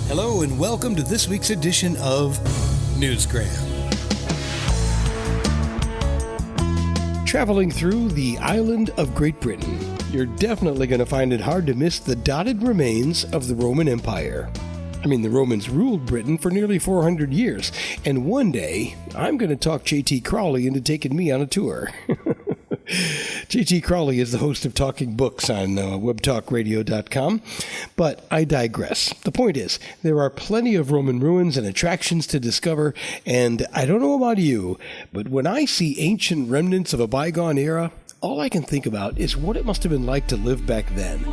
Hello and welcome to this week's edition of Newsgram. Traveling through the island of Great Britain, you're definitely going to find it hard to miss the dotted remains of the Roman Empire. I mean, the Romans ruled Britain for nearly 400 years, and one day, I'm going to talk J.T. Crowley into taking me on a tour. J.T. Crowley is the host of Talking Books on webtalkradio.com, but I digress. The point is, there are plenty of Roman ruins and attractions to discover, and I don't know about you, but when I see ancient remnants of a bygone era, all I can think about is what it must have been like to live back then.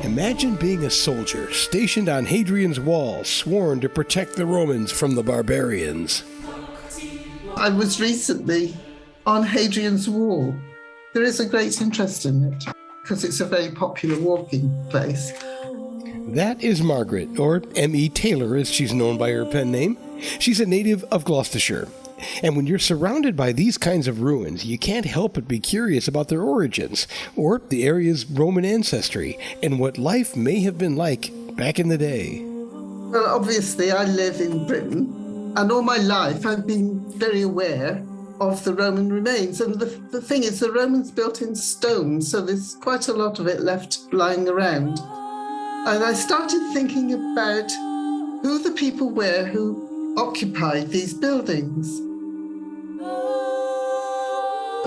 Imagine being a soldier stationed on Hadrian's wall, sworn to protect the Romans from the barbarians. I was recently on Hadrian's wall. There is a great interest in it because it's a very popular walking place. That is Margaret, or M.E.Taylor as she's known by her pen name. She's a native of Gloucestershire. And when you're surrounded by these kinds of ruins, you can't help but be curious about their origins, or the area's Roman ancestry, and what life may have been like back in the day. Well, obviously, I live in Britain, and all my life I've been very aware of the Roman remains. And the thing is, the Romans built in stone, so there's quite a lot of it left lying around. And I started thinking about who the people were who occupied these buildings.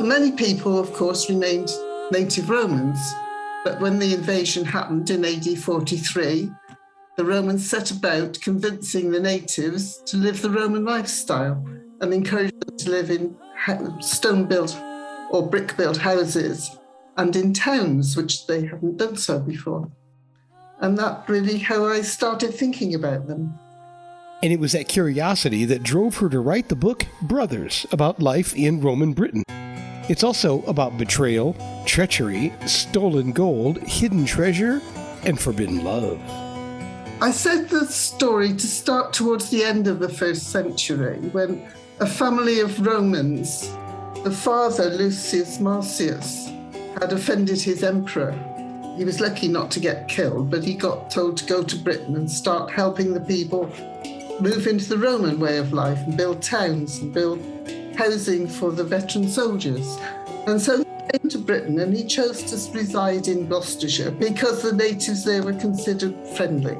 Many people, of course, remained native Romans, but when the invasion happened in AD 43, the Romans set about convincing the natives to live the Roman lifestyle and encouraged them to live in stone-built or brick-built houses and in towns, which they hadn't done so before. And that's really how I started thinking about them. And it was that curiosity that drove her to write the book Brothers, about life in Roman Britain. It's also about betrayal, treachery, stolen gold, hidden treasure, and forbidden love. I said the story to start towards the end of the 1st century, when a family of Romans, the father, Lucius Marcius, had offended his emperor. He was lucky not to get killed, but he got told to go to Britain and start helping the people move into the Roman way of life and build towns and build housing for the veteran soldiers. And so he came to Britain and he chose to reside in Gloucestershire because the natives there were considered friendly.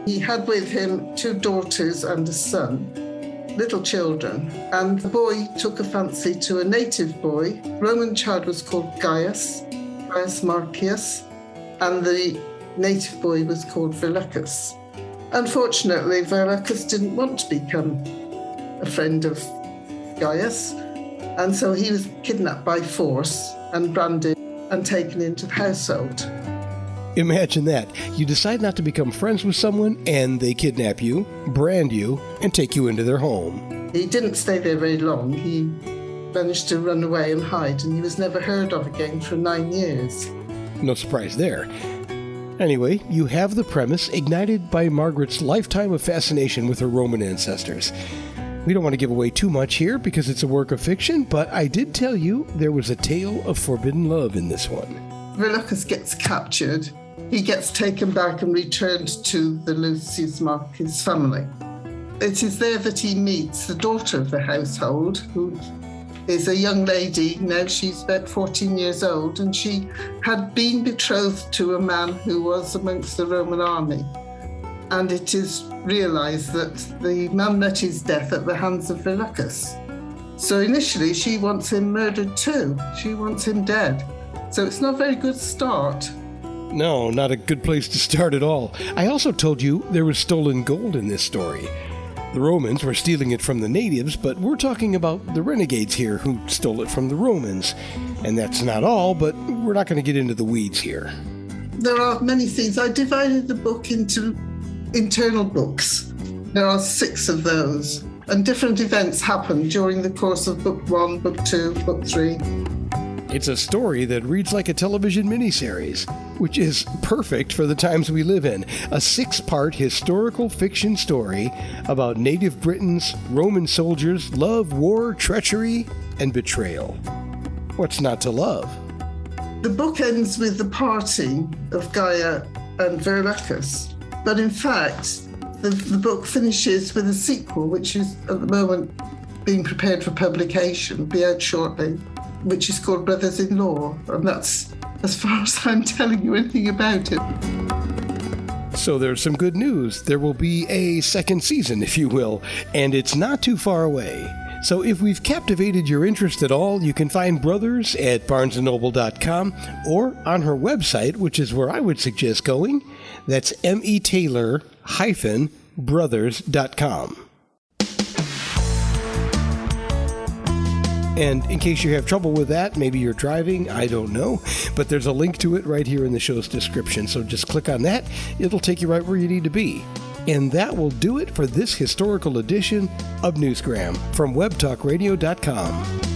He had with him 2 daughters and a son, little children, and the boy took a fancy to a native boy. The Roman child was called Gaius Marcius, and the native boy was called Verlucus. Unfortunately, Verlucus didn't want to become a friend of Gaius, and so he was kidnapped by force and branded and taken into the household. Imagine that. You decide not to become friends with someone, and they kidnap you, brand you, and take you into their home. He didn't stay there very long. He managed to run away and hide, and he was never heard of again for 9 years. No surprise there. Anyway, you have the premise ignited by Margaret's lifetime of fascination with her Roman ancestors. We don't want to give away too much here because it's a work of fiction, but I did tell you there was a tale of forbidden love in this one. Verlucus gets captured. He gets taken back and returned to the Lucius Marcius family. It is there that he meets the daughter of the household, who is a young lady. Now she's about 14 years old, and she had been betrothed to a man who was amongst the Roman army. And it is realised that the man met his death at the hands of Verlucus. So initially she wants him murdered too. She wants him dead. So it's not a very good start. No, not a good place to start at all. I also told you there was stolen gold in this story. The Romans were stealing it from the natives, but we're talking about the renegades here who stole it from the Romans. And that's not all, but we're not going to get into the weeds here. There are many things. I divided the book into internal books. There are 6 of those, and different events happen during the course of book 1, book 2, book 3. It's a story that reads like a television miniseries, which is perfect for the times we live in. A 6-part historical fiction story about native Britons, Roman soldiers, love, war, treachery, and betrayal. What's not to love? The book ends with the parting of Gaia and Verlucus. But in fact, the book finishes with a sequel, which is at the moment being prepared for publication, be out shortly, which is called Brothers-in-Law. And that's as far as I'm telling you anything about it. So there's some good news. There will be a second season, if you will, and it's not too far away. So if we've captivated your interest at all, you can find Brothers at barnesandnoble.com or on her website, which is where I would suggest going. That's M.E.Taylor-brothers.com. And in case you have trouble with that, maybe you're driving, I don't know, but there's a link to it right here in the show's description. So just click on that. It'll take you right where you need to be. And that will do it for this historical edition of Newsgram from webtalkradio.com.